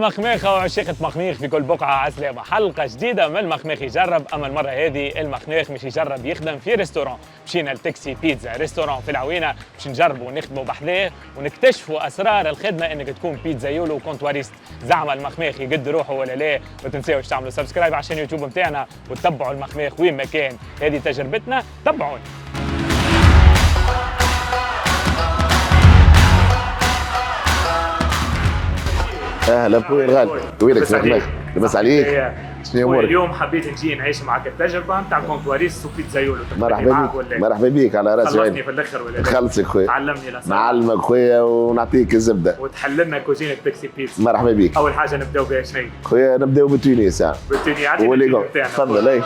المخميخة وعشيقة مخميخ في كل بقعة عسلامة، حلقة جديدة من المخميخ يجرب. أما المرة هذه المخميخ مش يجرب يخدم في ريستوران، مشينا لتاكسي بيتزا ريستوران في العوينة باش نجربوا ونخدموا بحذاه ونكتشفوا أسرار الخدمة إنك تكون بيتزا يولو وكونتواريست. زعما المخميخ يقد روحه ولا لا؟ ما تنساوش تعملوا سبسكرايب عشان يوتيوب متاعنا وتتبعوا المخميخ وين ما كان. هذه تجربتنا، تبعونا. اهلا بوي الغالي، وينك سلامك؟ لبس عليك. شنو امورك؟ اليوم حبيت نجي نعيش معك التجربه نتاع كونتواريست وبيتزا يولو. مرحبا بيك، مرحبا بيك على راسي. خلصني في الاخر ولا لا؟ نخلصك خويا، علمني الاسرار، نعلمك خويا ونعطيك الزبده وتحل لنا كوزينة تاكسي بيتزا. مرحبا بيك. اول حاجه نبداو بها شنو؟ خويا نبداو بالتونس. بالتوني عادي تفضل. تفضل.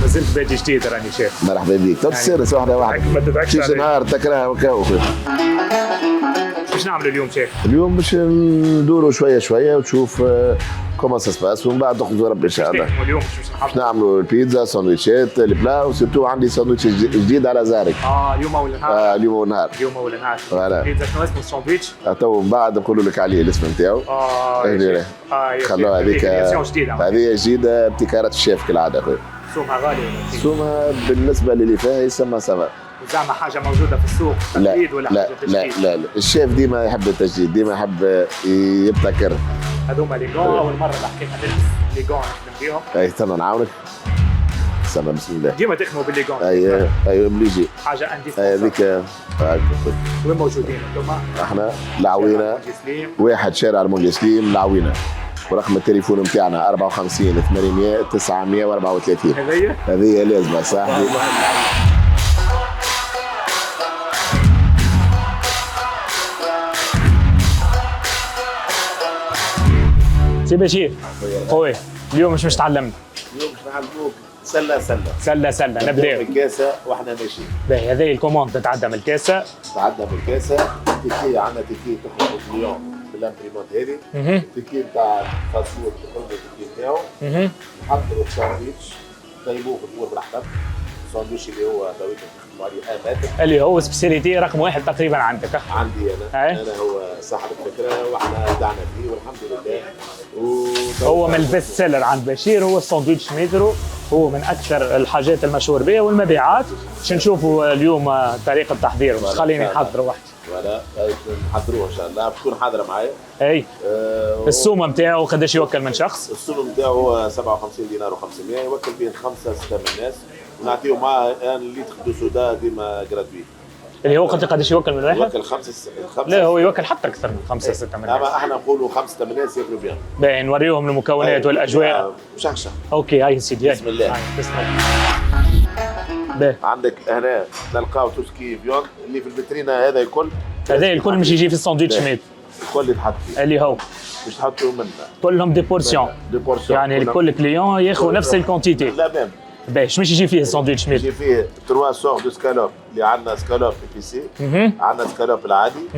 مازلت باجي جديد راني شايف. مرحبا بيك. تسرس واحده واحده، ما تدعكش شيش نهار تكره وكاو خويا. باش نعملوا اليوم شيف؟ اليوم باش ندوروا شويه شويه وتشوف كومون سا سباس، ومن بعد تاخذوا ربي ان شاء الله. اليوم باش نعملوا البيتزا، ساندويتشات، البلا، وسيرتو عندي ساندويتش جديد على زارك. اليوم اول نهار. اليوم اول نهار. اليوم اول نهار. البيتزا شنو اسمه الساندويتش؟ تو من بعد نقولوا لك عليه الاسم نتاعو. خلوها هذيك. هذه جديده ابتكارات الشيف كالعاده خويا. سومها غالي؟ سومها بالنسبه للي فيها يسمى سما. زعما حاجه موجوده في السوق تجديد ولا لا حاجه تجديد؟ لا الشيف ديما يحب التجديد، ديما يحب يبتكر. هذوما لي غون. اول مره حكيت نلبس لي غون نخدم بيهم. اي استنى نعاونك. استنى بسم الله. ديما تخدموا باللي غون. ايوه مليجي حاجه عندي هذيك. وين موجودين انتم؟ احنا العوينه، واحد شارع المونجي سليم العوينه، ورقم التليفون نتاعنا 54 800 934. هذه لازمه صاحبي. سي بشير خويا، اليوم مش تعلمنا؟ اليوم باش نعلموك سله نبداو بالكاسه واحنا ماشيين. باهي، هذه الكوموند تتعدى من الكاسه. تيكي عندنا تيكي تخرج اليوم بالامبريمونت هذه. تيكي نتاع الفاسفود تخرج التيكي نتاعو. نحضروا الساندويتش طيبوه في الفور براحتك. الساندويتش اللي هو تويك نخدموا عليه ماتر، اللي هو سبيسياليتي رقم واحد تقريبا عندك. عندي انا. انا هو صاحب الفكره واحنا دعنا فيه والحمد لله. هو من البيست سيلر عند بشير، هو الساندويتش ميترو، هو من اكثر الحاجات المشهور بها والمبيعات. باش نشوفوا اليوم طريقه تحضيره، مش خليني نحضره وحدي. ولا نحضروه ان شاء الله، بتكون حاضره معايا. اي السومه نتاعو قداش يوكل من شخص؟ السومه نتاعو هو 57 دينار و500، يوكل بين 5 6 من الناس، ونعطيو معاه الليتر دو سودا ديما جراتوي. اللي هو قداش يوكل من واحد؟ يوكل 5. لا هو يوكل حتى اكثر من 5 6 من الناس. اما احنا نقولوا 5 8 ناس ياكلوا بيان. باهي نوريهم المكونات والاجواء. شخشخ. اوكي هاي سيدي. بسم الله. بسم الله. باهي عندك هنا نلقاو توسكي بيون اللي في الفيترينا. هذا الكل مش يجي في الساندويتش ميت. الكل يتحط فيه اللي هو باش تحطوا منه كلهم دي بورسيون. يعني الكل كليون ياخذ نفس الكونتيتي. لا ميم. باهي مش يجي فيه الساندويتش ميت؟ يجي فيه 3 سور دو سكالوب، اللي عندنا سكالوب ابيسي، عندنا سكالوب العادي،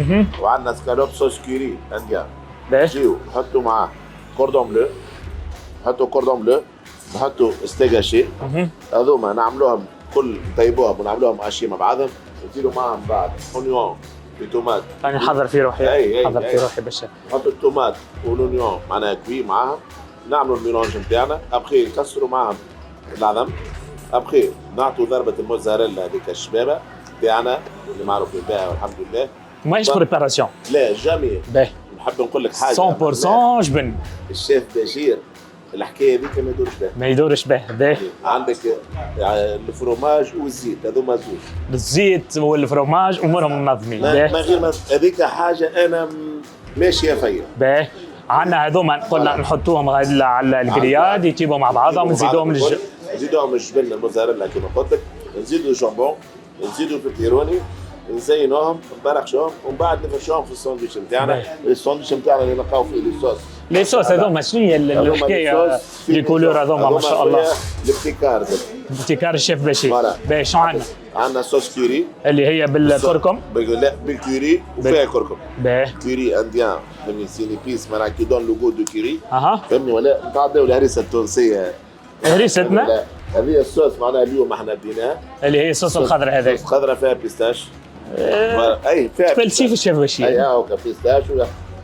وعندنا سكالوب صوص كوري انديان. يجيو نحطوا معاه كوردون بلو، نحطوا كوردون بلو، نحطوا ستيغاشي. هذوما نعملوهم كل نطيبوهم ونعملوهم اشي مع بعضهم، نزيدوا معاهم بعد اونيون بطومات. يعني نحضر في روحي. نحضر في روحي باش نحطوا الطومات والاونيون معناها كوي معاهم، نعملوا الميلونج نتاعنا. ابخي نكسروا معاهم العظم. ابخي نعطوا ضربه الموزاريلا هذيك الشبابه تاعنا اللي معروفين بها والحمد لله. ماهيش بريباراسيون؟ لا جامي. باهي نحب نقول لك حاجه 100% جبن. الشيف بشير الحكايه هذيك ما يدورش به. باهي عندك الفروماج والزيت، هذوما زوج. الزيت والفروماج امورهم منظمين. ما غير هذيك حاجه انا ماشيه فيا. باهي عندنا هذوما قلنا نحطوهم على الجرياد يطيبوا مع بعضهم، نزيدوهم الجبن الموزاريلا كما قلت لك، نزيدوا الجامبون، نزيدوا البيبروني، نزينوهم نبرقشوهم ومن بعد نفرشوهم في الساندويتش نتاعنا. الساندويتش نتاعنا اللي نلقاو فيه الصوص لي صوص هذوما شنو هي الحكايه؟ لي كولور هذوما ما شاء الله. الابتكار ابتكار الشيف بشير. باهي شو عندنا؟ عندنا صوص كوري اللي هي بالكركم. لا بالكوري وفيها كركم. باهي كوري انديان فهمني سي ليبيس معناها كي دون لو جو دو كوري. اها فهمني ولا نتعداو الهريسه التونسيه. هريستنا هذه الصوص معناها اليوم احنا بديناها اللي هي الصوص الخضراء هذاك. الصوص الخضراء فيها بيستاش. اي فيها فلسفه الشيف بشير. اي هاكا بيستاش.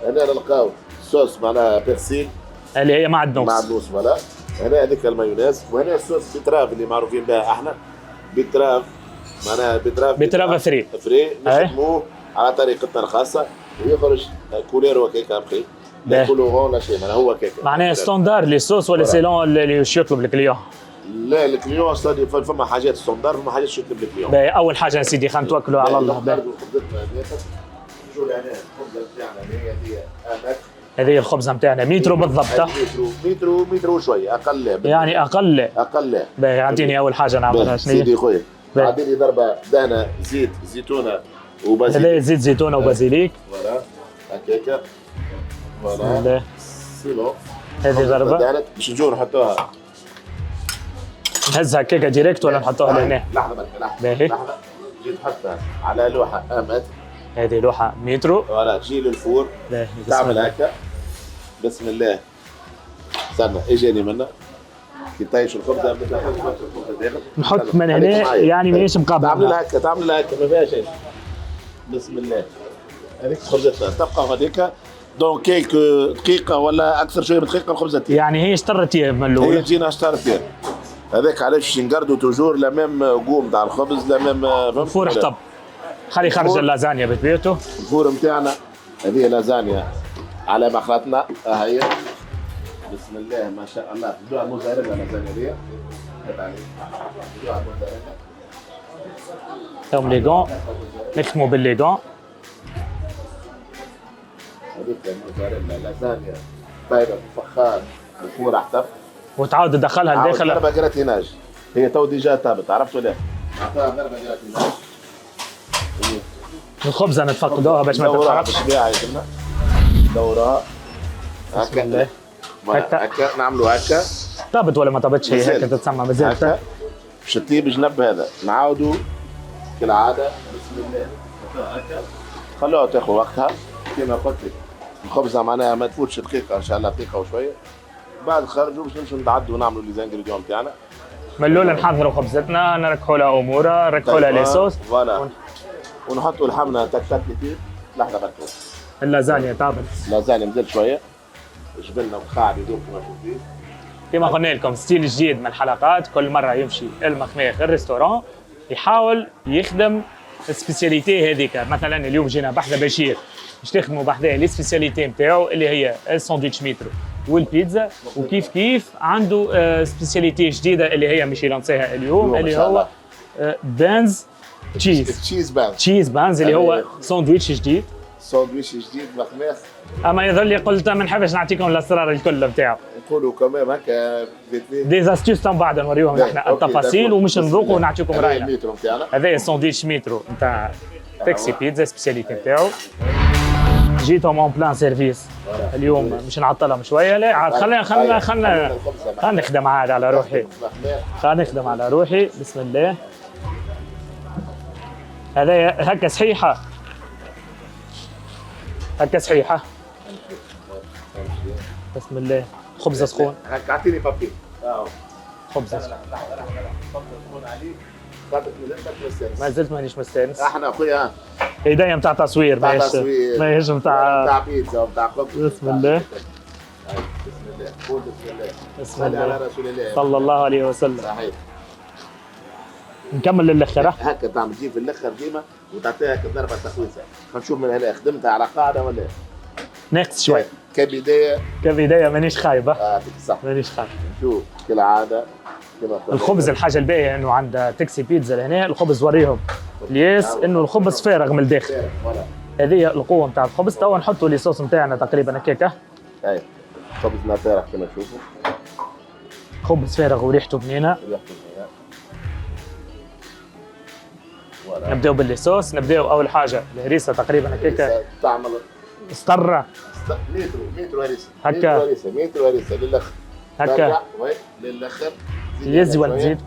هنا نلقاو صوص معناها بيرسيل اللي هي معدنوس. معدنوس فوالا. هنا هذيك المايونيز وهنا الصوص بيتراف اللي معروفين بها احنا. بيتراف معناها بيتراف فري نخدموه على طريقتنا الخاصه ويخرج كولير وكيكه بخي. لا كولورون لا شيء معناها هو كيكه. معناها ستاندار لي صوص ولا سيلون اللي يطلب الكليون؟ لا الكليون ستادي فما حاجات ستاندار وفما حاجات يطلب الكليون. باهي اول حاجه سيدي خلينا نتوكلوا على الله. شو يعني الخبزه بتاعنا هي اماك. هذه الخبزه نتاعنا مترو بالضبط. متر وشويه اقل يعني اقل. باهي اعطيني اول حاجه نعملها شنو هي؟ سيدي خويا اعطيني ضربه دهنه زيت زيتونه وبازيليك. هذا زيت زيتونه وبازيليك. فوالا هكاكا فوالا سيلو. هذه ضربه باش نجوا نحطوها نهزها هكاكا ديريكت ولا نحطوها لهنا؟ لحظه باهي جيت تحطها على لوحه امات. هذه لوحه مترو. فوالا تجي للفور باهي تعمل هكا بسم الله. استنى اجاني منا كي طيش الخبزه بدنا نحط الخبزه داخل نحط من هنا يعني ماهيش مقابله. تعمل لها هكا ما فيهاش شيء. بسم الله هذيك خبزتنا تبقى هذيك دونك كيك دقيقه ولا اكثر شويه من دقيقه الخبزه. يعني هي اشترت من الاول. هي تجينا اشترت هذاك علاش نقردوا توجور لا ميم قوم تاع الخبز لا ميم الفور حطب. خلي خرج اللازانيا بتبيته. الفور نتاعنا هذه لازانيا على مخرطنا هي. بسم الله ما شاء الله. بدوها موزاريلا لازانيا دي. بدوها موزاريلا. توم ليغون نختموا بالليغون. هذيك الموزاريلا لازانيا طايره فخار الفور احتف وتعاود تدخلها لداخل. ضربه جراتيناج هي تو ديجا تابت عرفت ولا؟ نعطيها ضربه جراتيناج. الخبزه نتفقدوها باش ما تتحرقش. دورها هكا هكا نعملوا هكا. طابت ولا ما طابتش هي هكا تتسمى مازال هكا باش تطيب جنب هذا نعاودوا كالعاده. بسم الله هكا خلوها تاخذ وقتها كما قلت لك. الخبزه معناها ما تفوتش دقيقه ان شاء الله دقيقه وشويه. بعد خرجوا باش نمشوا نتعدوا ونعملوا لي زانغريديون تاعنا. من الاول نحضروا خبزتنا نركحوا لها امورها نركحوا لها لي صوص. فوالا ونحطوا الحمنه تك تك كتير. لحظه بركو اللازانيا طابت. اللازانيا مزال شويه جبلنا وقاعد يدور كما تشوفين. كما قلنا لكم ستيل جديد من الحلقات. كل مره يمشي المخميخ الريستورون يحاول يخدم السبيسياليتي هذيك. مثلا اليوم جينا بحذا بشير باش تخدموا بحذاه لي سبيسياليتي نتاعو اللي هي الساندويتش مترو والبيتزا. وكيف كيف عنده سبيسياليتي جديده اللي هي مش يلانسيها اليوم اللي هو بانز تشيز بانز اللي هو ساندويتش جديد. ساندويتش جديد مخميخ. اما يظل لي قلت ما نحبش نعطيكم الاسرار الكل نتاعو. نقولوا كمان هكا دي زاستيوس من بعد نوريوهم احنا التفاصيل ومش نذوقوا ونعطيكم راينا. هذا الساندويتش مترو نتاع تاكسي بيتزا سبيسياليتي نتاعو. جيتهم اون بلان سيرفيس اليوم مش نعطلهم شويه. لا عاد خلينا نخدم عاد على روحي. خلينا نخدم على روحي. بسم الله. هذا هكا صحيحه هكا صحيحه. بسم الله. خبزه سخون. هكا اعطيني بابي. خبزه سخون. ما زلت مانيش مستانس. احنا اخويا ايديا نتاع تصوير ماهيش نتاع بيتزا ونتاع خبز. بسم الله. بسم الله. قول بسم الله. بسم الله على رسول الله صلى الله عليه وسلم. صحيح. نكمل للاخر. هكا تعمل تجيب في الاخر ديما وتعطيها هكا ضربه تخويسه. خلينا نشوف من هنا خدمتها على قاعده ولا ناقص شوي. كبدايه مانيش خايبه. صح مانيش خايب. شوف كالعاده الخبز الحاجه الباقيه انه عند تاكسي بيتزا لهنا الخبز وريهم الياس انه الخبز فارغ من الداخل. هذه القوه نتاع الخبز. توا نحطوا لي صوص نتاعنا تقريبا هكاكا. اي خبزنا فارغ كما تشوفوا. خبز فارغ وريحته بنينه. نبداو باللي صوص. نبداو اول حاجه الهريسه تقريبا هكاكا. تعمل اسطره مترو هريسه هكا. مترو هريسه للاخر هكا للاخر يزي ولا تزيد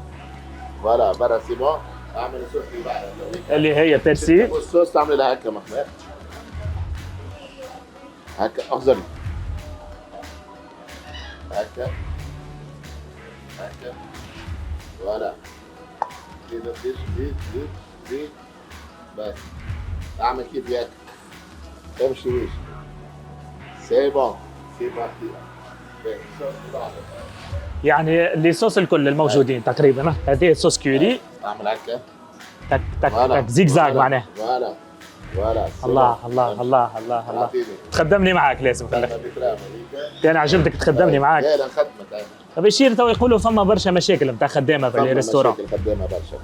فوالا برا سي بون. اعمل الصوص اللي بعدها اللي هي بيرسي والصوص تعمل لها هكا محمد هكا اخزر هكا هكا فوالا زيد زيد بس اعمل كيف هيك امشي ويش سي بون سي بارتي. يعني اللي صوص الكل الموجودين تقريبا هذه صوص كوري اعمل هكا تك تك تك زيكزاك معناه. فوالا الله الله الله الله الله تخدمني معك لازم خليك انا عجبتك تخدمني معك. لا لا نخدمك بشير تو يقولوا فما برشا مشاكل نتاع خدامه في الريستوران. مشاكل خدامه برشا.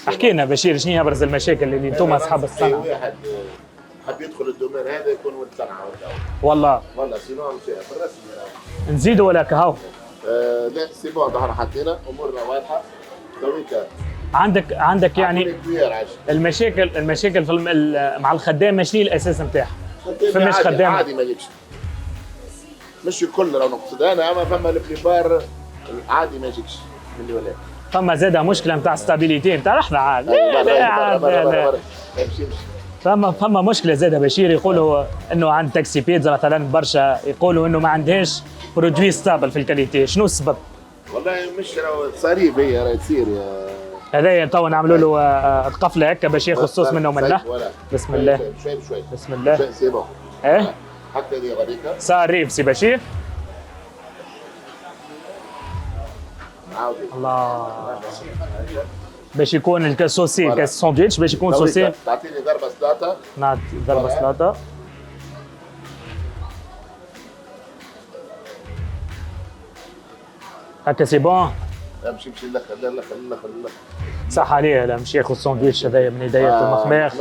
احكي لنا بشير شنو هي ابرز المشاكل اللي انتم اصحاب الصنعه؟ واحد حب يدخل الدومين هذا يكون ولد صنعه والله سينو مش بالرسمي نزيدوا ولا كهو؟ لا سي بون ظهر حطينا امورنا واضحه تويكا. عندك يعني المشاكل في مع الخدامه شنو الاساس نتاعها؟ فماش خدامه عادي ما يجيش مش الكل راه نقصد انا اما فما البليبار عادي ما يجيكش من اللي ولا فما زادة مشكله نتاع ستابيليتي نتاع لحظه عاد فما مشكله زاده بشير يقولوا انه عند تاكسي بيتزا مثلا برشا يقولوا انه ما عندهاش برودوي ستابل في الكاليتي. شنو السبب؟ والله مش راهو تصاريف هي راهي تصير هذايا تو نعملوا له قفله هكا باش ياخذ الصوص منه ومنه. بسم الله شوي بسم الله سي بون ايه حتى دي غاديكا صار ريف سي بشير. الله باش يكون الكاسوسي كاس ساندويتش باش يكون صوصي. تعطيني ضربه سلطه. نعطي ضربه سلطه. هكا سي بون. امشي الاخر صح عليه لا مش ياخذ ساندويتش هذايا من يديا المخماخ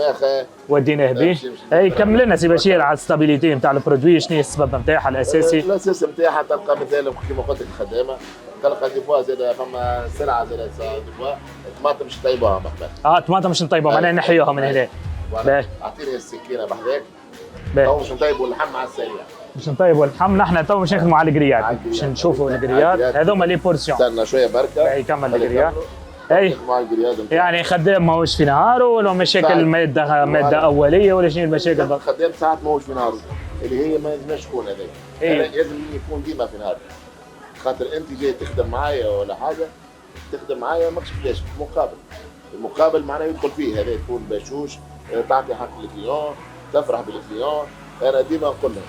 وديناه به. اي كمل لنا سي بشير على الستابيليتي نتاع البرودوي. شنو هي السبب نتاعها الاساسي؟ الاساس نتاعها تلقى مثلا كيما قلت لك الخدامه تلقى دي فوا زاد فما سلعه زاد دي فوا الطماطم مش طيبوها محمد. الطماطم مش طيبه معناها نحيوها من هنا. باهي اعطيني السكينه بحذاك. باهي تو باش نطيبوا اللحم على السريع. باش نطيبوا اللحم نحن تو باش نخدموا على الجريات باش نشوفوا الجريات هذوما لي بورسيون. استنى شويه بركه. باهي كمل الجريات. اي يعني خدام ماهوش في نهاره ولا مشاكل ماده اوليه ولا شنو المشاكل؟ خدام ساعات ماهوش في نهاره اللي هي ما لازمش تكون هذاك. لازم يكون ديما في نهاره خاطر انت جاي تخدم معايا ولا حاجه تخدم معايا ماكش فلاش المقابل معناه يدخل فيه هذا تكون بشوش تعطي حق الكليون تفرح بالكليون. انا ديما نقول لهم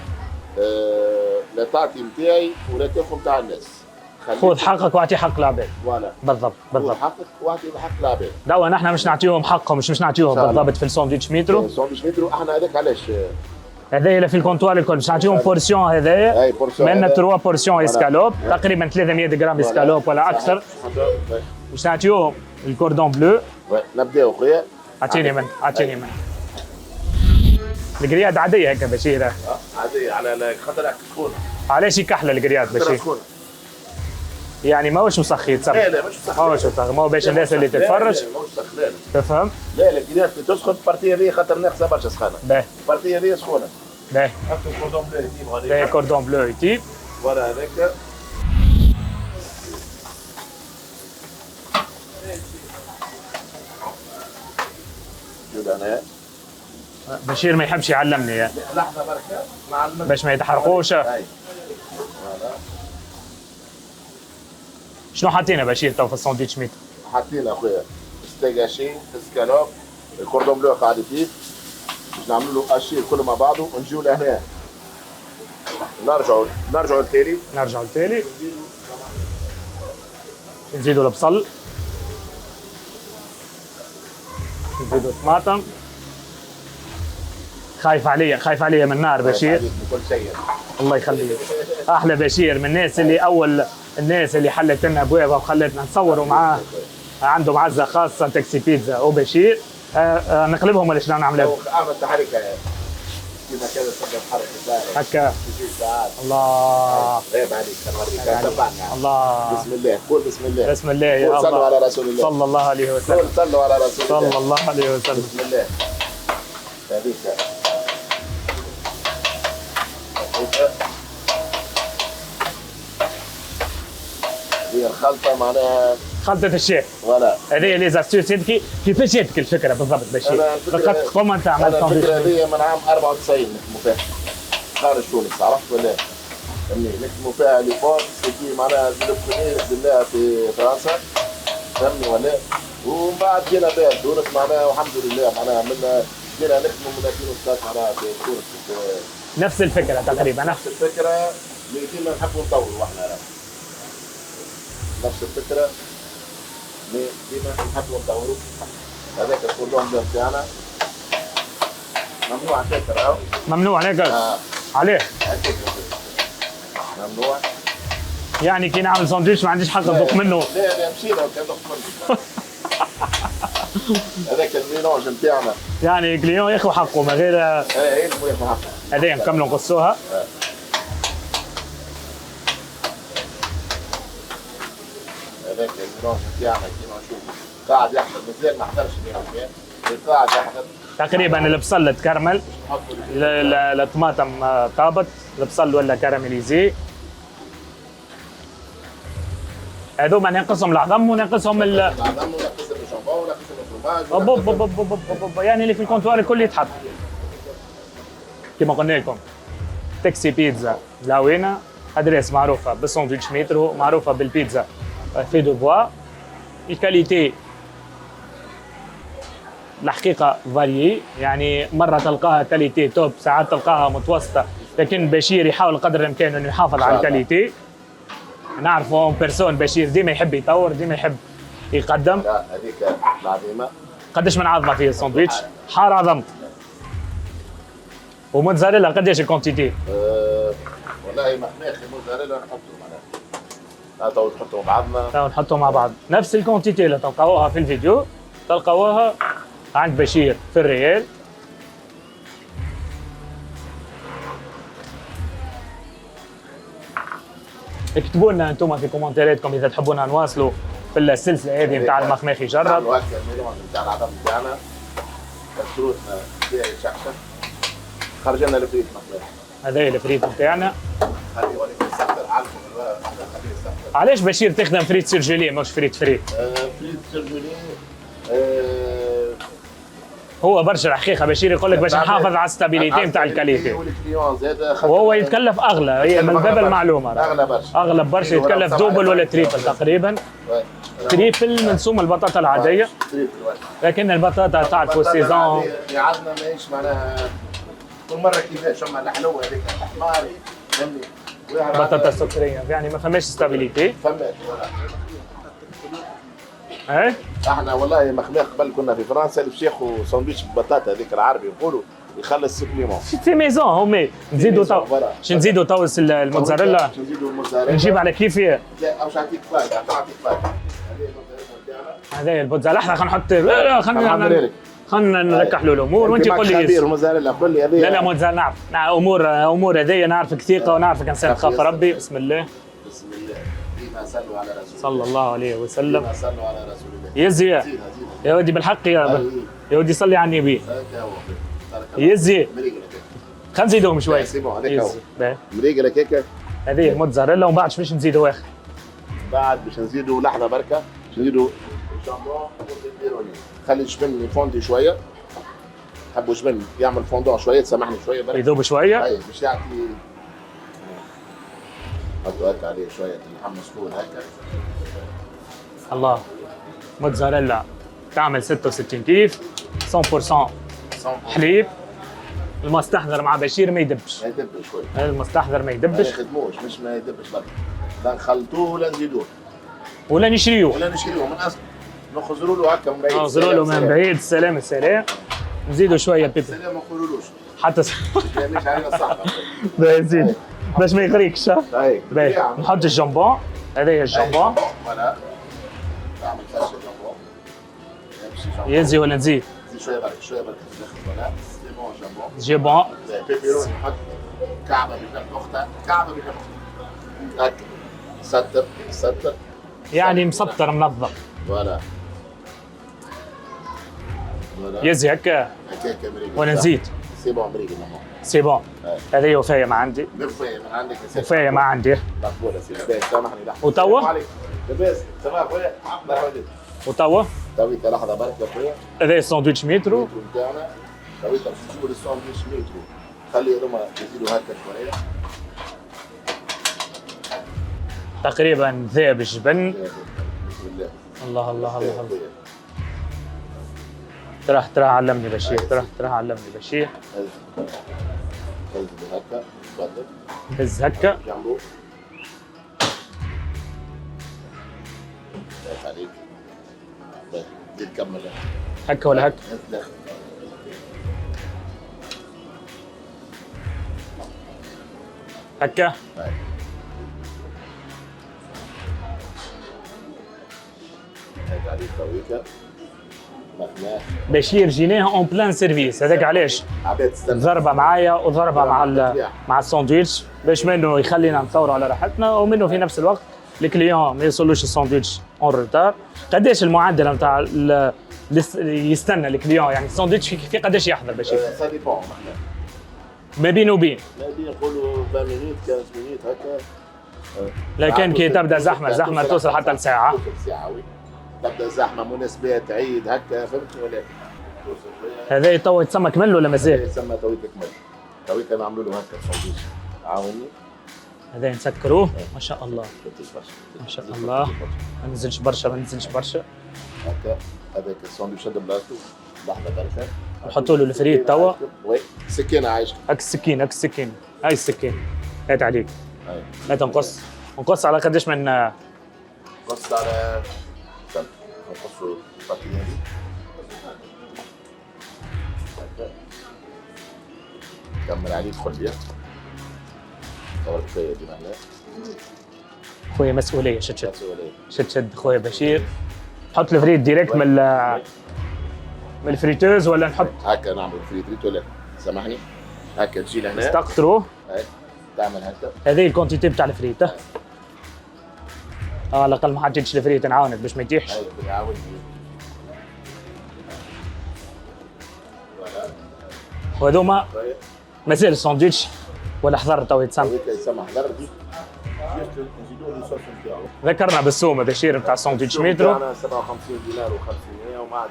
لا تعطي نتاعي ولا تاخذ نتاع الناس. خذ حقك واعطي حق العباد. فوالا بالضبط خذ حقك واعطي حق العباد. دوا نحن مش نعطيهم حقهم مش نعطيهم بالضبط في الساندويتش مترو. الساندويتش مترو احنا هذاك علاش هذايا في الكونتوار الكل باش نعطيهم بورسيون هذايا منا 3 بورسيون اسكالوب تقريبا 300 غرام اسكالوب ولا اكثر. باش نعطيهم الكوردون بلو. نبداو خويا. اعطيني من القرياد عاديه هكا بشير. عاديه على خاطر سخونه. علاش يكحل القرياد بشير؟ يعني ماهوش مسخي يتصرف. لا مش مسخي. ماهوش مسخي ما هو باش الناس اللي تتفرج. لا ماهوش مسخي لا. تفهم؟ لا القرياد تسخن البارتيه هذه خاطر ناقصه برشا سخانه. باهي. البارتيه هذه سخونه. باهي. حطوا كوردون بلو يتيب غادي. باهي كوردون بلو يتيب. فوالا هذاك. شوف انا بشير ما يحبش يعلمني يعني. لحظه بركه نعلمك باش ما يتحرقوش. شنو حاطين بشير تو في الساندويتش ميت؟ حاطين اخويا ستيغاشي اسكالوب الكوردون بلو قاعد يطيب باش نعملوا له اشي كله مع بعضه ونجيو لهنا نرجعوا للتالي نزيدوا البصل نزيدوا الطماطم. خايف عليا من النار بشير. بكل شيء الله يخليك. احلى بشير من الناس اللي الناس اللي حلت لنا ابوابها وخلتنا نصوروا معاه. عنده معزه خاصه تاكسي بيتزا وبشير. نقلبهم ولا شنو نعملوا؟ اعمل تحركه كيما كذا تحرك هكا. الله عيب عليك تبعنا. الله بسم الله قول بسم الله يا الله. صلوا على رسول الله صلى الله عليه وسلم. صلوا على رسول الله صلى الله عليه وسلم. بسم الله هذيك هي الخلطه معناها خلطه الشيف. فوالا. هذه لي زاستيوس. كيفاش جاتك الفكره بالضبط باش لقيت قوم انت عملت ساندويتش؟ الفكره هذه من عام 94 نخدموا فيها خارج تونس، عرفت ولا؟ فهمني نخدموا فيها لي فور سيتي معناها زلفوني خدمناها في فرنسا، فهمني ولا؟ ومن بعد جينا بها تونس معناها والحمد لله معناها جينا نخدموا من 2006 معناها في تونس. نفس الفكره تقريبا. نفس الفكره اللي ديما نحبوا نطوروا احنا، نفس الفكره اللي ديما نحبوا نطوروا. هذاك الكوردون تاعنا ممنوع تاكل. ممنوع ناكل؟ عليه؟ ممنوع. يعني كي نعمل ساندويتش ما عنديش حق نذوق منه؟ لا مشينا وكان منه. هذاك الميلونج نتاعنا. يعني كليون ياخذ حقه من غير. ايه ياخذ حقه. هذه نكملوا نقصوها. هذاك الميلونج نتاعنا كيما نشوفوا قاعد يحضر، مازال ما حضرش اليوم، قاعد يحضر. تقريبا البصل تكرمل، الطماطم طابت، البصل ولا كراميليزي. هذوما ننقصهم العظم وننقصهم العظم وننقصهم الجمبون وننقصهم الفرماج. يعني اللي في الكونتوار الكل يتحط. كما قلنا لكم تاكسي بيتزا العوينه، ادريس معروفه بالساندويتش ميترو، معروفه بالبيتزا في دو بوا. الكاليتي الحقيقه فاريي، يعني مره تلقاها كاليتي توب، ساعات تلقاها متوسطه، لكن بشير يحاول قدر الامكان انه يحافظ على الكاليتي. نعرفوا بيرسون بشير ديما يحب يطور، ديما يحب يقدم. لا هذيك العظيمه. قداش من عظمه فيه الساندويتش؟ حار عظم. وموتزاريلا قداش الكونتيتي؟ والله محماخي موتزاريلا نحطوا معناها تو تحطوا بعضنا. تو نحطوا مع بعض نفس الكونتيتي اللي تلقاوها في الفيديو تلقاوها عند بشير في الريال. اكتبوا لنا انتم في كومنتاتكم اذا تحبونا نواصلوا في السلسله هذه نتاع المخماخ يجرب. نعملوا هكا الميلونج نتاع العظم نتاعنا، كسروتنا فيها يشعشع، خرج لنا الفريت مخماخ. هذا الفريت نتاعنا. خليه وليك يسكر عالكم خليه يسكر. علاش بشير تخدم فريت سيرجيلي مش فريت؟ فريت سيرجيلي هو برشا الحقيقه بشير يقول لك باش نحافظ على الستابيليتي نتاع الكاليتي، وهو يتكلف اغلى. هي من باب المعلومه اغلى برشا، يتكلف دوبل ولا تريبل تقريبا. تريبل من سوم البطاطا العاديه، لكن البطاطا تعرفوا السيزون عندنا ماهيش معناها كل مره كيفاش، اما الحلوه هذيك الحماري فهمني، بطاطا سكريه، يعني ما فماش ستابيليتي. فماش ايه احنا والله مخماخ قبل كنا في فرنسا اللي باش ياخذوا ساندويتش بطاطا هذيك العربي يقولوا يخلص سوبليمون في ميزون هومي. نزيدوا تو باش نزيدوا تو الموتزاريلا، نزيدوا الموتزاريلا نجيب على كيفية. لا مش نعطيك فايده، نعطيك فايده. هذا البوتزاريلا احنا خلينا نحط. لا خلينا نركحوا الامور وانت قول لي. خبير موتزاريلا قول لي هذه. لا موتزاريلا نعرف امور هذه، نعرفك ثقه ونعرفك انسان تخاف ربي. بسم الله. بسم الله. ديما صلوا على رسول الله صلى الله عليه وسلم. ديما صلوا على رسول الله. يزي يا ودي بالحق يا ودي صلي على النبي. يزي خلينا نزيدهم شوي. مريقله كيكه. هذه الموتزاريلا ومن بعد باش نزيدوا واخر. بعد باش نزيدوا لحمه بركه، باش نزيدوا جامبون وبيبروني. خلي الجبن يفوندي شويه. حبوا جبن يعمل فوندون شويه، تسامحني شويه بركه. يذوب شويه. اي باش يعطي. حطوا هكا عليه شويه اللحم مسلوق هكا. الله. موتزاريلا تعمل 66 كيف 100% حليب. المستحضر مع بشير ما يدبش. ما يدبش شوي. المستحضر ما يدبش. ما يخدموش، مش ما يدبش برك. لا نخلطوه ولا نزيدوه. ولا نشريوه. من اصل. نخزروا له هكا من بعيد. نخزروا له من بعيد. السلام. نزيدوا شويه بيبر. السلام ما نقولولوش. حتى مش علينا الصحة. نزيد باش ما يغريكش. باهي نحط الجامبون. هذا هي الجامبون. فوالا. نعمل فرش الجامبون. ينزي ولا نزيد؟ نزيد شويه برك فوالا. سي بون جامبون. جيبون. بيبروني نحط كعبه بكم اختها، هكا. ستر. يعني مسطر منظم. فوالا. يزي هكا. ولا نزيد؟ سي بون مريقل. سي بون. هذه وفايه ما عندي. وفايه من عندك. وفايه ما عندي. مقبوله سيدي. سامحني لحظه. وتوا؟ لاباس تمام خويا مرحبا بك. وتوا تويك لحظه برك يا خويا. هذا الساندويتش مترو. المترو نتاعنا تويك باش نجيبوا الساندويتش مترو. خلي هذوما يزيدوا هكا شويه. تقريبا ذئب الجبن. بسم الله. الله الله الله الله. ترى علمني بشير، ترى علمني بشير. هز هكا تفضل. هز هكا. جنبه. عليك. زيد كمل. هكا ولا هكا؟ هكا. هيك عليك تويكا. بشير جيناها اون بلان سيرفيس، هذاك علاش؟ ضربه معايا وضربه مع الساندويتش باش منه يخلينا نثوروا على راحتنا، ومنه في نفس الوقت الكليون ما يوصلوش الساندويتش اون روتار. قداش المعدل نتاع يستنى الكليون يعني الساندويتش في قداش يحضر بشير؟ سا ديبون ما بين وبين. ما بين نقولوا 20 مينيت 15 مينيت هكا. لكن كي تبدا زحمه توصل حتى لساعه. توصل ساعه وي. تبدا زحمه مناسبات عيد هكا فهمت ولا؟ هذا توا يتسمى كمل ولا مازال؟ يتسمى تويك كمل. تويك نعملوا له هكا ساندويتش. عاوني. هذا نسكروه ما شاء الله. ما شاء الله. ما نزلش برشا هكا هذاك الساندويتش هذا بلاصتو. لحظه برشا. نحطوا له الفريت توا. وي سكينه عايشك. هاك السكين هاي السكين هات عليك. هات نقص على قداش من قص على نقصوا الباكيه هذه. كمل عليه الخليه. صورت شويه ديما هنا. خويا مسؤوليه شد مسؤوليه. خويا بشير. نحط الفريت ديريكت من الفريتوز ولا نحط هكا نعمل فريت ولا سامحني هكا تجي لهنا نستقطروا. تعمل هكا. هذه الكونتيتي بتاع الفريت. على الاقل ما حطيتش الفريت نعاونك باش ما يطيحش. يعاون. وهذوما مازال الساندويتش ولا حضر تو يتسمى؟ يسمى حضر دي. نزيدوا له الصوص نتاعو. ذكرنا بالسومه بشير نتاع الساندويتش مترو. انا 57 دينار و500 ومع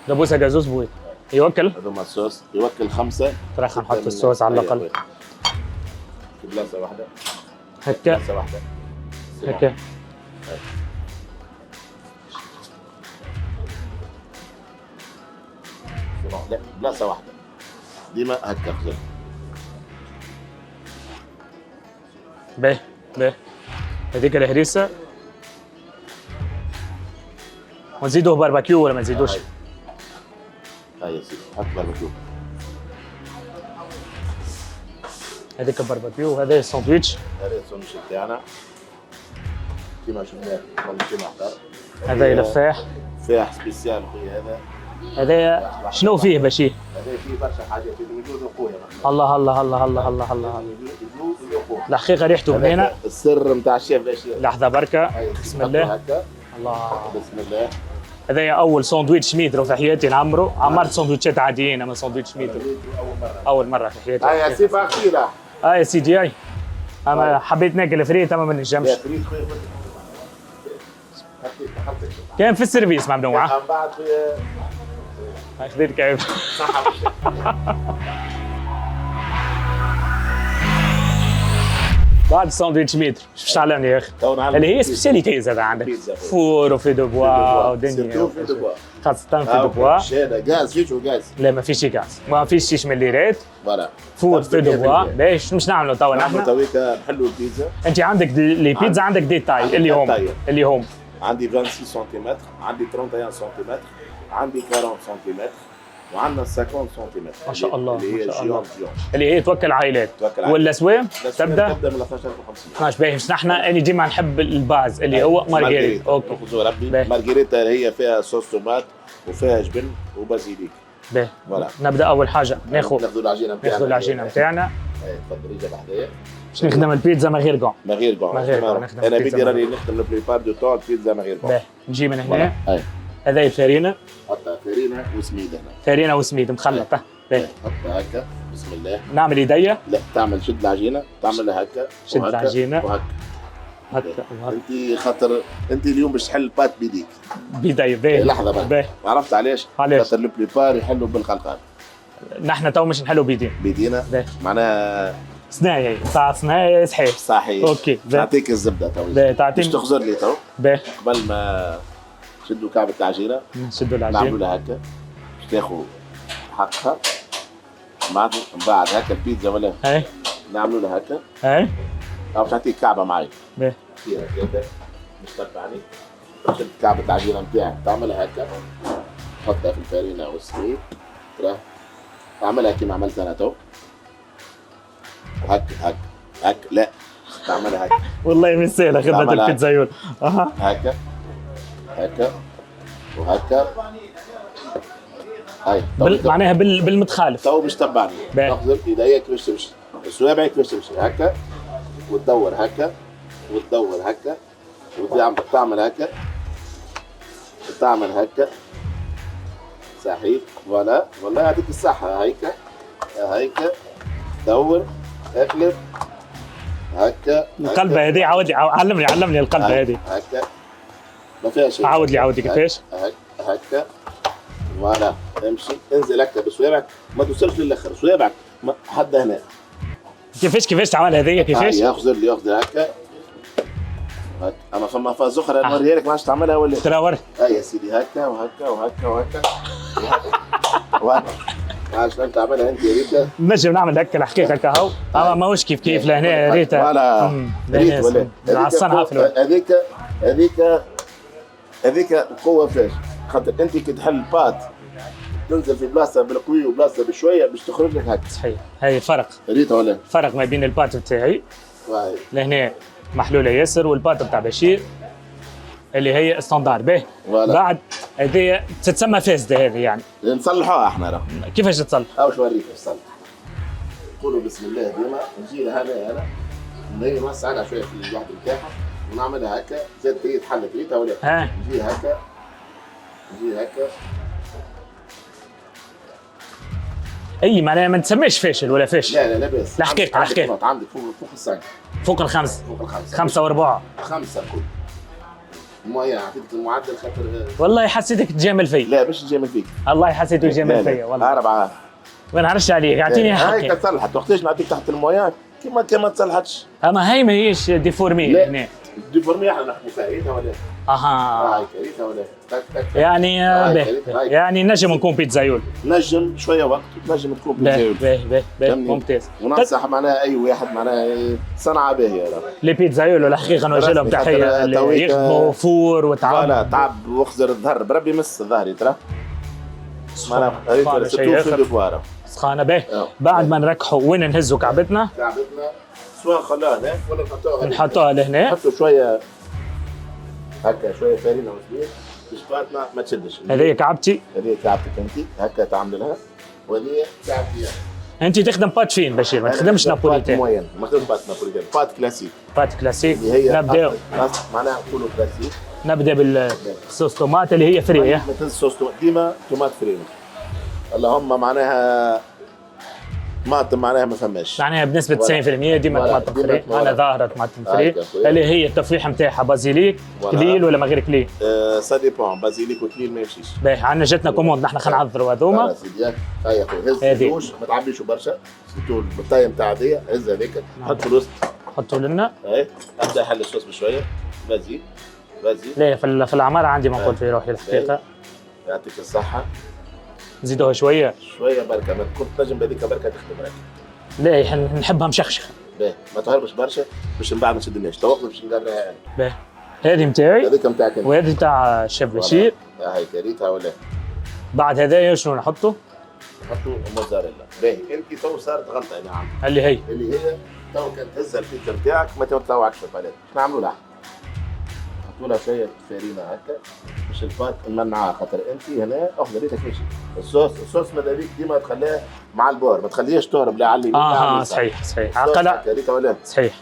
دبوسه جازوز بويت. يوكل؟ هذوما الصوص يوكل 5. راح نحط الصوص على الاقل. في بلاصه واحده. هكا. بلاصه واحده. هكا. لا بلاصه واحده. ديما هكا خزر. باهي هذيك الهريسه. ونزيدوه باربيكيو ولا ما نزيدوش؟ هاي يا سيدي حط باربيكيو. هذيك باربيكيو وهذا الساندويتش. هذا الساندويتش تاعنا كيما شفناه ساندويتش محضر. هذا لفاح. فاح سبيسيال خويا هذا. هذا شنو فيه بشير؟ هذا فيه برشا حاجات يجوز خويا. الله الله الله الله الله الله. الحقيقه ريحته بنينه. السر نتاع الشيف الاشياء. لحظه بركه. بسم الله. الله. بسم الله. هذا اول ساندويتش مترو في حياتي نعمره. عمرت ساندويتشات عاديين اما ساندويتش مترو اول مره في حياتي. هاي يا سيف اخيرا. يا سيدي هاي. انا حبيت ناكل فريت اما ما نجمش. كان في السيرفيس ممنوعه. من بعد خذيت كيف. بعد الساندويتش متر شو تعلمني يا اخي؟ اللي هي سبيسياليتي زاد عندك فور وفي دوبوا ودنيا خاصة في دوبوا. غاز فيش وغاز؟ لا ما فيش غاز، ما فيش 6 مليرات. فوالا فور في دوبوا. باش مش نعملوا توا نحن؟ تويكا نحلوا البيتزا. انت عندك لي بيتزا عندك دي تاي اللي هم عندي 26 سنتيمتر، عندي 31 سنتيمتر، عندي 40 سنتيمتر، وعندنا 50 سنتيمتر. ما شاء الله اللي هي جيون. اللي هي توكل عائلات. والاسوام تبدا من 12500. 12 باهي. مش نحن اني ديما نحب الباز اللي هو مارغريتا. اوكي خذوا ربي. مارغريتا هي فيها صوص طوماط وفيها جبن وبازيليك. باهي فوالا. نبدا اول حاجه ناخذ العجينه نتاعنا. تفضل اجا بحذايا. باش نخدم البيتزا من غير كون. من غير كون. انا بدي راني نخدم البريبار دو طون البيتزا من غير كون. باهي نجي من هنا. هذا الفارينه. حطها فارينه وسميد هنا. فارينه وسميد مخلطه. باهي حطها هكا. بسم الله. نعمل ايديا. لا تعمل شد العجينه تعملها هكا. شد العجينه وهكا. هكا انت خاطر انت اليوم باش تحل البات بيديك. بداية باهي. لحظه بقى، عرفت علاش؟ علاش؟ خاطر البليبار يحلوا بالخلقان. نحن تو مش نحلوا بيدين. بيدينا معناها صناعي ساعة صناعي صحيح. صحيح. اوكي نعطيك الزبده تو. تعطيني باش تخزر لي تو. باهي. قبل ما شدوا كعبة العجينة نشدوا العجين. نعملوا لها هكا باش تاخذ حقها. من بعد هكا البيتزا ولا اي نعملوا لها هكا. اي او باش نعطيك كعبة معي. باهي. فيها هكا باش تتبعني. شد كعبة العجينة نتاعك تعملها هكا. تحطها في الفارينة والسميد. تراه تعملها كيما عملت انا تو. هكا لا تعملها هكا. والله مش سهلة خدمة البيتزايول. هكا وهكا. هاي معناها بالمتخالف. تو باش تبعني. تاخذ ايديك باش تمشي، صوابعك باش تمشي هكا وتدور هكا وتدور هكا وتعمل هكا وتعمل هكا. صحيح. فوالا والله يعطيك الصحة. هيك دور اقلب هكا. القلبة هذه عاود علمني القلبة هذه. هكا ما فيها شيء. عاود لي كيفاش؟ هكا فوالا امشي انزل هكا بصوابعك ما توصلش للاخر. صوابعك حد هنا. كيفاش تعمل هذه كيفاش؟ ياخذ هكا. اما فما فاز اخرى نوريها لك ما عادش تعملها ولا تراور. يا سيدي هكا وهكا. عادش انت تعملها انت يا ريتا. نجم نعمل هكا الحقيقه كهو. اما ماهوش كيف لهنا ريتا. ولا على الصنعه في الوقت. هذيك القوه فاش؟ خاطر انت كي تحل البات تنزل في بلاصه بالقوي وبلاصه بشويه باش تخرج لك هكا. صحيح. هاي فرق. ريتا ولا؟ فرق ما بين البات بتاعي لهنا محلوله ياسر والبات بتاع بشير اللي هي ستاندار به. بعد هذه تتسمى فاسده هذه يعني. نصلحوها احنا راه. كيفاش تصلح؟ او شو وريك كيف تصلح. نقولوا بسم الله ديما نجي لها انا نهي نوسع لها شويه في الواحد نتاعها ونعملها هكا زاد هي تحلت ريتها ولا؟ نجي هكا اي معناها ما نسميش فاشل ولا فاشل. لا بس الحقيقه عندك فوق السنة. فوق الخمس. 5 و4. 5 كل. المهم عطيتك المعدل خاطر والله حسيتك تجامل فيا. لا باش تجامل فيك. الله يحسيتك تجامل فيا والله. 4. ما نعرفش عليك اعطيني حقي. هاي تصلحت وقتاش نعطيك تحت المويان كيما تصلحتش. اما هي ماهيش ديفورمي هنا. ديفورمي احنا نحكوا فيها ريتها ولا؟ ريتها ولا؟ يعني نجم نكون بيتزايول. نجم شويه وقت تنجم تكون بيتزايول. باهي ممتاز. وننصح معناها اي واحد معناها صنعه باهيه. لي بيتزايول الحقيقه نوجه لهم تحيه اللي يخدموا فور وتعب. لا تعب واخزر الظهر بربي مس ظهري ترى. معناها سخانه باهي. بعد ما نركحوا وين نهزوا كعبتنا سواء خلاها هناك ولا نحطوها لهنا. نحطوا شويه هكا شويه فارينه وزبيب باش باتنا ما تشدش. هذه كعبتي. هذه كعبتك انت هكا تعمل لها وهذه كعبتي. انت تخدم بات فين بشير؟ ما تخدمش نابوليتان. ما تخدمش بات نابوليتان. بات كلاسيك. بات كلاسيك. نبداو معناها نقولوا كلاسيك. نبدا بالصوص طوماط اللي هي فري. ما تنسى صوص طوماط ديما طوماط فري. اللهم معناها طماطم معناها ما فماش. معناها بنسبة 90% ديما طماطم فري. أنا ظاهرة طماطم فري اللي هي التفويحة نتاعها بازيليك كليل ولا ما غير كليل؟ سا ديبون بازيليك وكليل ما يمشيش. باهي عندنا جاتنا كوموند نحن خلينا نعذروا هذوما. هيا خويا هز ما تعبيش برشا سيتو البطاية نتاع هذيا هز هذيك حط في الوسط. حطوا لنا. اي ابدا حل الصوص بشوية. بازي لا في العمارة عندي ما نقول في روحي الحقيقة. يعطيك الصحة. نزيدوها شوية بركة ما تكون تنجم بهذيك بركة تخدم راك. لا نحبها مشخشخة. باهي ما تهربش برشا باش من بعد ما تشدناش توقف باش نقربها انا. باهي هذه نتاعي. هذيك نتاعك وهذه نتاع الشيف بشير. هاي كريتها ولا؟ بعد هذايا شنو نحطوا؟ نحطوا موزاريلا. باهي انت تو صارت غلطة يا عم. اللي هي تو كانت تهز البيتزا نتاعك ما تطلعوكش الفلات. شنو نعملوا لها؟ نحطوا لها شوية فارينة هكا باش البات نمنعها خاطر انت هنا اخذ ريتك ماشي. الصوص ماذا بيك ديما تخليها مع البور ما تخليهاش تهرب لا على صحيح عقله. صحيح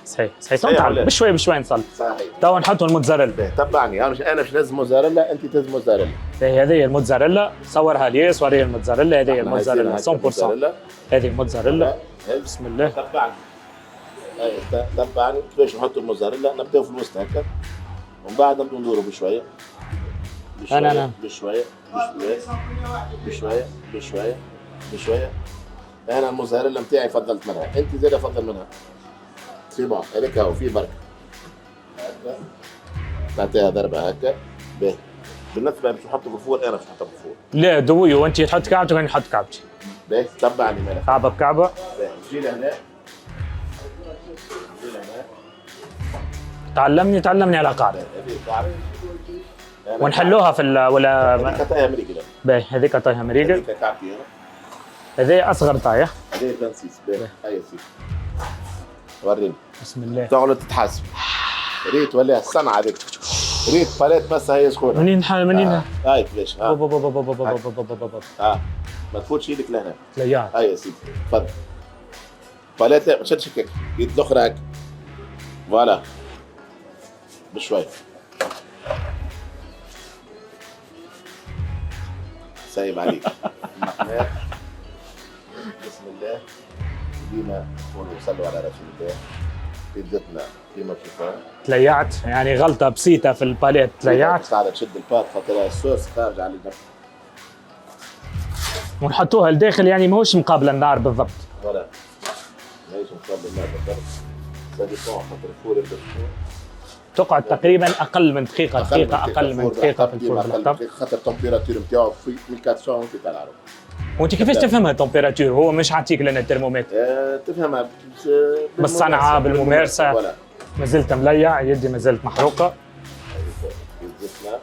بشوي نصلي. صحيح. تو نحطوا الموتزاريلا. تبعني انا باش نهز موزاريلا انت تهز موزاريلا. هذه الموتزاريلا صورها لي صوري الموتزاريلا. هذه الموتزاريلا 100%. هذه الموتزاريلا. بسم الله. تبعني. تبعني كيفاش نحطوا الموزاريلا. نبداو في الوسط هكا ومن بعد نبداو ندوروا بشويه أنا بشويه بشويه بشويه بشويه. انا الموزاريلا نتاعي فضلت منها، انت زاد فضل منها. سي بون هذاك هو في بركه هكا. تعطيها ضربه هكا باهي. بالنسبه باش نحطوا في الفور، انا باش نحطها في الفور. لا دوي، وانت تحط كعبتك وانا نحط كعبتي. باهي تبعني مالك. كعبه بكعبه. باهي جي لهنا. جي لهنا. تعلمني على قاعده. هذه قاعده. ونحلوها في ولا هذيك طايها مريقله. باهي هذيك طايها مريقل. هذيك كعبتي انا. هذه اصغر طايه. هذه 26. باهي هيا سيدي. وريني. بسم الله. تقعد تتحاسب. ريت ولا الصنعه هذيك. ريت باليت بس هي سخونه. منين هاي كيفاش ها. ما تفوتش ايدك لهنا. تليات. هاي يا سيدي تفضل. باليت لا ما تشدش هكاك، يد الاخرى هكا. فوالا. بشوي. سايب عليك. بسم الله. ديما نقولوا صلوا على رسول الله. بيتزتنا كيما تشوفها. تليعت يعني غلطه بسيطه في الباليت تليعت. قاعده تشد الباط خاطر الصوص خارج على الجنب. ونحطوها لداخل يعني ماهوش مقابله النار بالضبط. فوالا. ماهيش مقابله النار بالضبط. سا ديبون خاطر الفور يبدا بالفور. تقعد تقريبا اقل من دقيقه اقل من دقيقه في الفور بالضبط. خاطر التمبيراتور نتاعو في 1400 في تاع العرب. وانت كيفاش تفهمها التمبيراتور؟ هو مش عاطيك لنا الترمومتر. تفهمها بالصنعه بالممارسه. ما زلت مليع، يدي ما زلت محروقه. يزتنا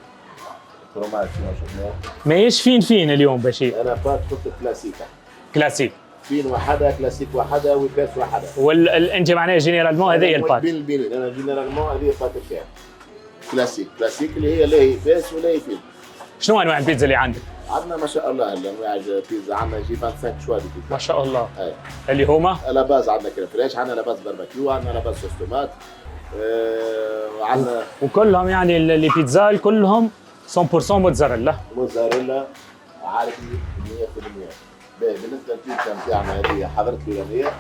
كرومات كما شفناه. ماهيش فين اليوم بشير. انا بات كنت كلاسيكا. كلاسيك. فين وحده، كلاسيك وحده، وكاس وحده. انت معناها جينيرالمون هذه هي البات. بين البين انا جينيرالمون هذه البات تاعي. كلاسيك اللي هي لا هي باس ولا هي فين. شنو انواع البيتزا اللي عندك؟ عندنا ما شاء الله انواع بيتزا. عندنا جي 25 شوا دي بيتزا ما شاء الله. أي. اللي هما لا باز عندنا كريم فريش، عندنا لا باز باربيكيو، عندنا لا باز صوص طوماط. وعندنا وكلهم يعني اللي بيتزا كلهم 100% موتزاريلا. موزاريلا عارف 100%. باهي بالنسبه للبيتزا نتاعنا هذه حضرت الاولانيه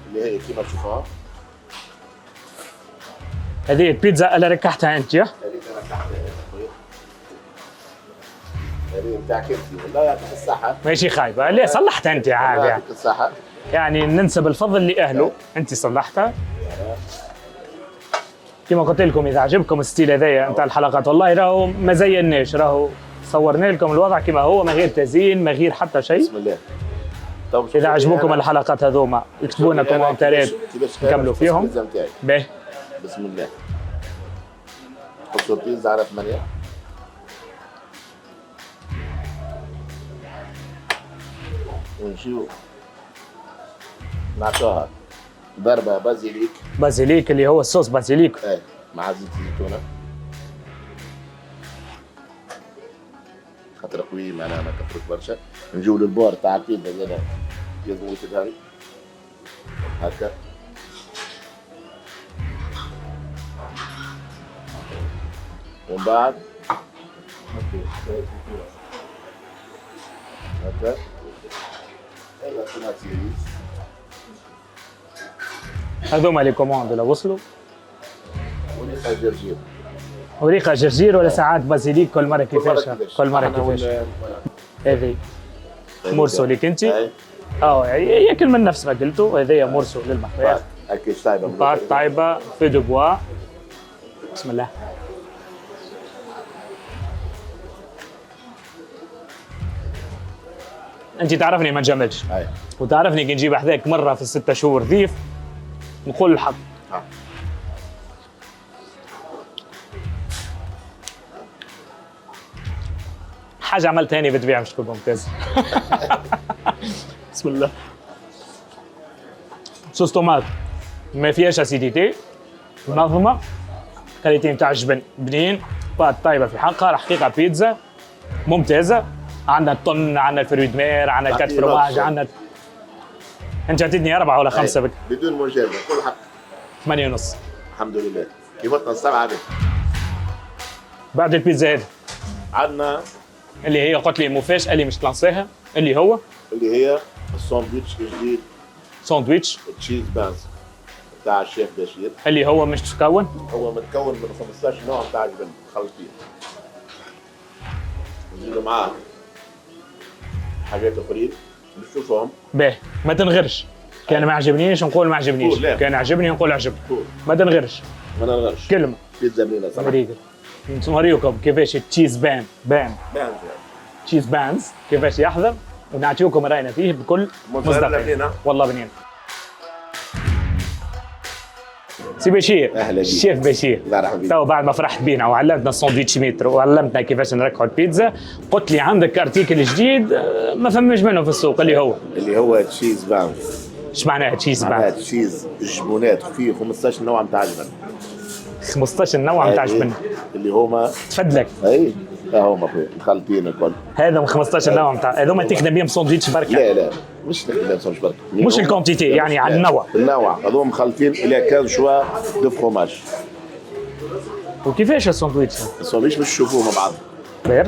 اللي هي كيما تشوفوها. هذه البيتزا اللي ركحتها انت يا؟ هذه انا ركحتها اخويا. هذه نتاعك انت والله يعطيك الصحه. ماشي خايبه، ليه صلحتها انت عادي يعطيك الصحه. يعني ننسب الفضل لاهله، انت صلحتها. كما قلت لكم اذا عجبكم الستيل هذايا نتاع الحلقات والله راهو ما زيناش، راهو صورنا لكم الوضع كما هو من غير تزيين من غير حتى شيء. بسم الله. اذا عجبوكم الحلقات هذوما اكتبوا لنا كومنتات نكملوا فيهم. باهي بسم الله. نحطوا البيتزا على 8 ونجيو نعطوها ضربة بازيليك اللي هو الصوص بازيليك. ايه مع زيت الزيتونة خاطر قوي معناها ما كثرت برشا. نجيو للبور تاع البيتزا زادا لازم يتدهن هكا. ومن بعد هكا هذا طماط سيريس. هذوما لي كوموند لو وصلوا. وريقة جرجير. وريقة جرجير ولا ساعات بازيليك كل مرة كيفاش؟ كل مرة كيفاش؟ هذه مرسو ليك انت. ياكل من نفس ما قلتوا. هذايا مرسو للمحويات. اكيد طيبة. بات طيبة في دو بوا. بسم الله. انت تعرفني ما نجملش. وتعرفني كي نجيب حذاك مرة في ال6 شهور ضيف نقول الحق. حاجة عملتها هاني بالطبيعة مش تكون ممتازة. بسم الله. صوص طوماط ما فيهاش اسيديتي، منظمة، كاليتي نتاع الجبن بنين، بات طيبة في حقها، حقيقة بيتزا ممتازة. عندنا الطن، عندنا الفرويد مير، عندنا الكات فروماج، عندنا انت عطيتني 4 ولا 5 بك بدون مجازة كل حق 8.5. الحمد لله. كيفتنا 7 بك. بعد البيتزا هذه عندنا اللي هي قلت لي موفاش قال لي مش تلانسيها اللي هو اللي هي الساندويتش الجديد ساندويتش تشيز بانز. تاع الشيف بشير. اللي هو مش مكون؟ هو متكون من 15 نوع تاع جبن مخلطين. نزيدوا معاه حاجات اخرين نشوفهم. باهي ما تنغرش. كان ما عجبنيش نقول ما عجبنيش، كان عجبني نقول عجبني. ما تنغرش. ما ننغرش. كلمة. بيتزا بنينة صراحة. نوريكم كيفاش التشيز بان تشيز بانز كيفاش يحضر ونعطيكم راينا فيه بكل مصداقية. والله بنين. سي بشير. اهلا بيك. الشيف بشير. تو بعد ما فرحت بينا وعلمتنا الساندويتش متر وعلمتنا كيفاش نركعوا البيتزا، قلت لي عندك ارتيكل جديد ما فماش منه في السوق اللي هو تشيز بانز. ايش معناها تشيز بانز؟ معناها تشيز جبونات فيه 15 نوع نتاع جبن. 15 نوع نتاع جبن اللي هما تفدلك. اي هما مخلطين الكل. هذا من 15 نوع نتاع هذوما تخدم بهم ساندويتش بركه. لا مش تخدم بهم ساندويتش بركه. مش الكونتيتي يعني على النوع. النوع هذوما مخلطين الى 15 شوا دو فروماج. وكيفاش الساندويتش؟ الساندويتش باش تشوفوه مع بعض.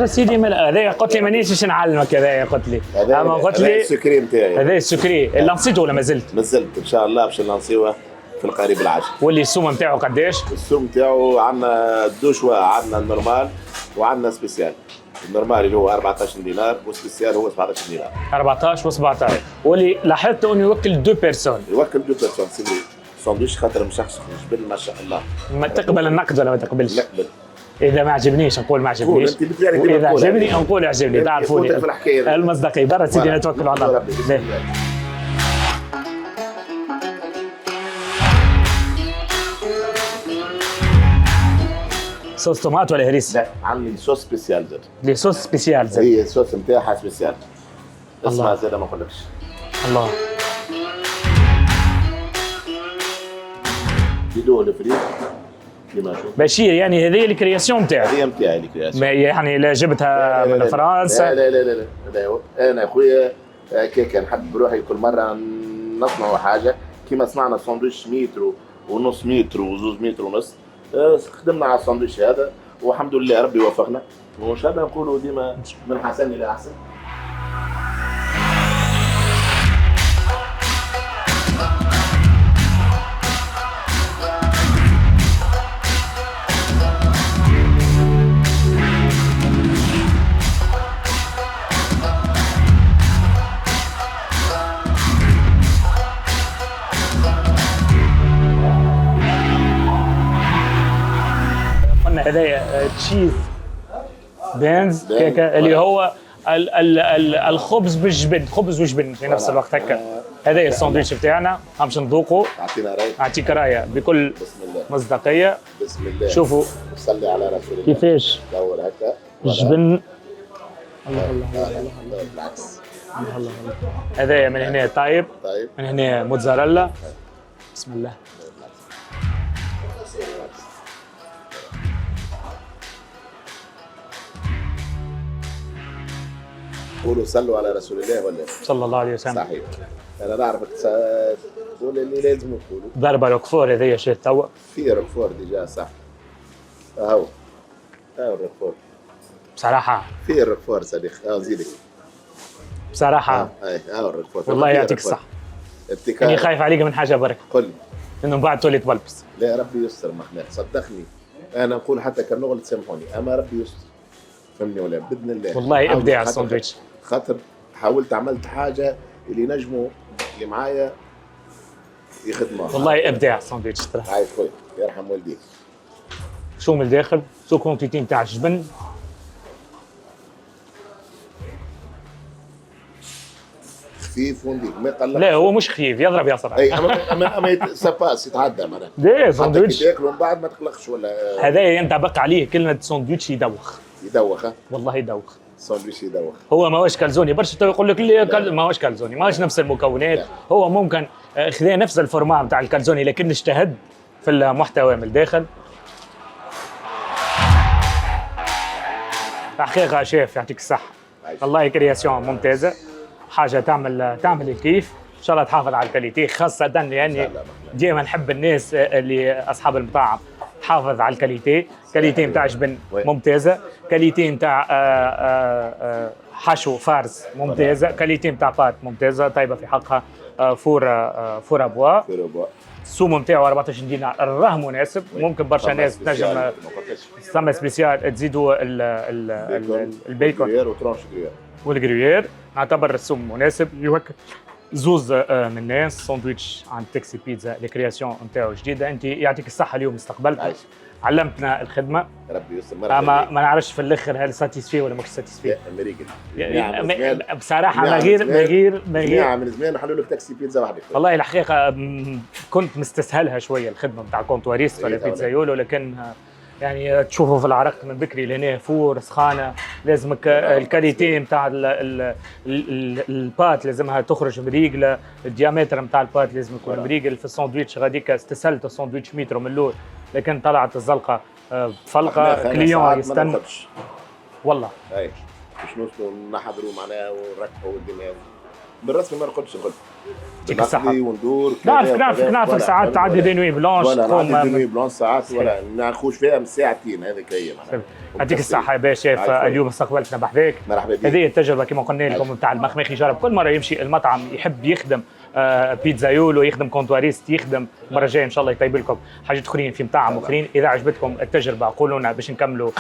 يا سيدي هذا قلت لي مانيش نعلمك هذا قلت لي. اما قلت لي السكري نتاعي. هذا السكري اللي نسيته ولا مازلت؟ مازلت ان شاء الله باش نلانسيوه في القريب العاجل. واللي السوم نتاعو قداش؟ السوم نتاعو عندنا دو شوا، عندنا النورمال وعندنا سبيسيال. النورمال اللي هو 14 دينار والسبيسيال هو 17 دينار. 14 و17. واللي لاحظت انه يوكل دو بيرسون. يوكل دو بيرسون سيدي. ساندويتش خاطر مشخص جبن ما شاء الله. ما تقبل النقد ولا ما تقبلش؟ نقبل. اذا ما عجبنيش نقول ما عجبنيش. واذا عجبني نقول عجبني. تعرفوني المصداقيه. برا سيدي نتوكل على الله. صوص طماط ولا هريس؟ لا عندي صوص سبيسيال زاد. لي صوص سبيسيال زاد. هي الصوص نتاعها سبيسيال. اسمها زاد ما نقولكش. الله. زيدوه الفريك كيما شوف. بشير يعني هذه الكرياسيون نتاعك. هي نتاعي الكرياسيون. يعني لا جبتها من فرنسا؟ لا انا اخويا كيكه نحب بروحي كل مره نصنع حاجه كيما صنعنا ساندويتش متر ونص متر وزوز متر ونص. خدمنا على الساندويتش هذا والحمد لله ربي وفقنا وان شاء الله نقولوا ديما من حسن الى احسن. هذا تشيز بانز كيكه اللي هو الخبز بالجبن، خبز وجبن في نفس الوقت هكا. هذا الساندويتش بتاعنا باش نذوقوا. اعطينا راي. اعطيك رايه بكل مصداقيه. بسم الله. شوفوا صلي على رسول الله. كيفاش دور هكا جبن. الله بالعكس. الله هذايا من هنا طيب. من هنا موتزاريلا. بسم الله. قولوا صلوا على رسول الله ولا صلى الله عليه وسلم. صحيح. انا نعرفك تقول اللي لازم نقولوا. ضربه روكفور هذيا شيء توا. في روكفور ديجا صح. اهو الروكفور. بصراحه. في الروكفور صديق. زيدك. بصراحه. الروكفور. والله يعطيك الصحه. اني خايف عليك من حاجه برك. قل لي. انه بعد تولي تبلبس. لا ربي يستر مخناق صدقني. انا نقول حتى كان نغلط سامحوني اما ربي يستر. فهمني ولا باذن الله. والله ابداع الساندويتش. خاطر حاولت عملت حاجه اللي نجموا اللي معايا يخدموها. والله ابداع الساندويتش ترى. عايش خويا يرحم والديك. شو من الداخل؟ شو كونتيتي نتاع الجبن؟ خفيف ونديك ما يقلقش. لا هو مش خفيف يضرب يا صراحه. اي اما ساباس يتعدى معناها. ليه ساندويتش؟ تاكل ومن بعد ما تقلقش ولا. هذا ينطبق عليه كلمه ساندويتش يدوخ. يدوخ. والله يدوخ. ساندويتش يدوخ. هو ماهوش كالزوني برشا تو يقول لك ماهوش كالزوني ماهوش نفس المكونات. لا. هو ممكن خذا نفس الفورما نتاع الكالزوني لكن اجتهد في المحتوى من الداخل. حقيقه شيف يعطيك الصحه. والله كرياسيون ممتازه. حاجه تعمل الكيف. ان شاء الله تحافظ على الكاليتي خاصه لاني ديما نحب الناس اللي اصحاب المطاعم تحافظ على الكاليتي. كاليتي نتاع جبن ممتازه. كاليتي نتاع حشو فارس ممتازه. كاليتي نتاع بات ممتازه طيبه في حقها. فور ابوا. في ربع. السوم نتاعو 14 دينار راه مناسب. ممكن برشا ناس تنجم سما سبيسيال تزيدوا البيكون وترانش جريير والجريير. نعتبر السوم مناسب يوكل زوز من الناس. ساندويتش عند تاكسي بيتزا الكرياسيون نتاعو جديده. انت يعطيك الصحه اليوم استقبلتنا علمتنا الخدمه. ربي يستر. ما نعرفش في الاخر هل ساتيسفي ولا ماكش ساتيسفي. امريكان بصراحه ما غير من زمان نحلوا لك تاكسي بيتزا واحده. والله الحقيقه كنت مستسهلها شويه الخدمه نتاع كونتواريست ولا بيتزايولو، لكن يعني تشوفوا في العرق من بكري لهنا فور سخانه. لازمك الكاليتي نتاع البات لازمها تخرج مريقله. الديامتر نتاع البات لازم يكون مريقل. في الساندويتش غاديك استسهلت الساندويتش مترو من الاول، لكن طلعت الزلقه فلقه كليون يستنى والله. اي باش نوصلوا نحضروا معناها ونركبوا والدنيا بالرسمي ما ناخذش الغد. نعرفك وندور نعرفك ساعات تعدي دي نوي بلانش ولا دي نوي بلانش ساعات ولا نخوش فيها من ساعتين. هذيك هي يعطيك الصحة يا باشا. اليوم استقبلتنا بحذاك. مرحبا بك. هذه التجربة كما قلنا لكم نتاع المخمخ يجرب. كل مرة يمشي المطعم يحب يخدم بيتزايولو، يخدم كونتواريست، يخدم المرة الجاية إن شاء الله يطيب لكم حاجات أخرين في مطاعم أخرين. إذا عجبتكم التجربة قولوا لنا باش نكملوا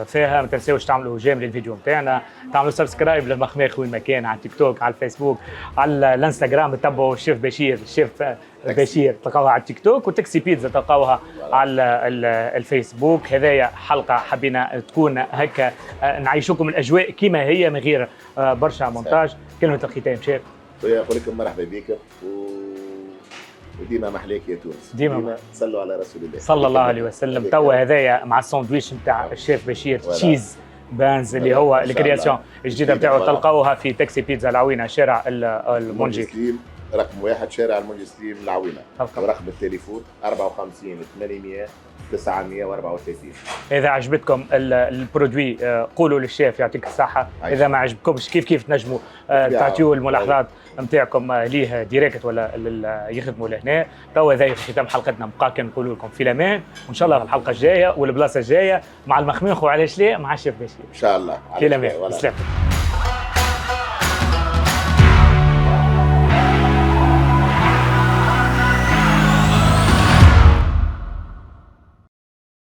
فيها. ما تنساوش تعملوا جيم للفيديو نتاعنا، تعملوا سبسكرايب للمخمخ وين ما كان، على التيك توك، على الفيسبوك، على الانستغرام تتبعوا الشيف بشير. الشيف بشير تلقاوها على التيك توك، وتاكسي بيتزا تلقاوها على الفيسبوك. هذايا حلقة حبينا تكون هكا نعيشوكم الأجواء كما هي من غير برشا مونتاج. كلمة الختام شيف. نقول لكم مرحبا بك وديما محليك يا تونس. ديما صلوا على رسول الله صلى الله عليه وسلم. توا هذايا مع الساندويتش نتاع الشيف بشير تشيز بانز اللي هو الكرياسيون الجديده نتاعو. تلقاوها في تاكسي بيتزا العوينه شارع المونجي رقم 1 شارع المونجي سليم العوينه. ورقم التليفون 54 800 934. إذا عجبتكم البرودوي قولوا للشيف يعطيك الصحة. إذا ما عجبكمش كيف تنجموا تعطيوا الملاحظات نتاعكم ليه ديريكت ولا يخدموا لهنا. توا هذا في ختام حلقتنا بقى كنقولوا لكم في الأمان، وإن شاء الله في الحلقة الجاية والبلاصة الجاية مع المخميخ وعلاش لا مع الشيف بشير إن شاء الله. في الأمان. سلام.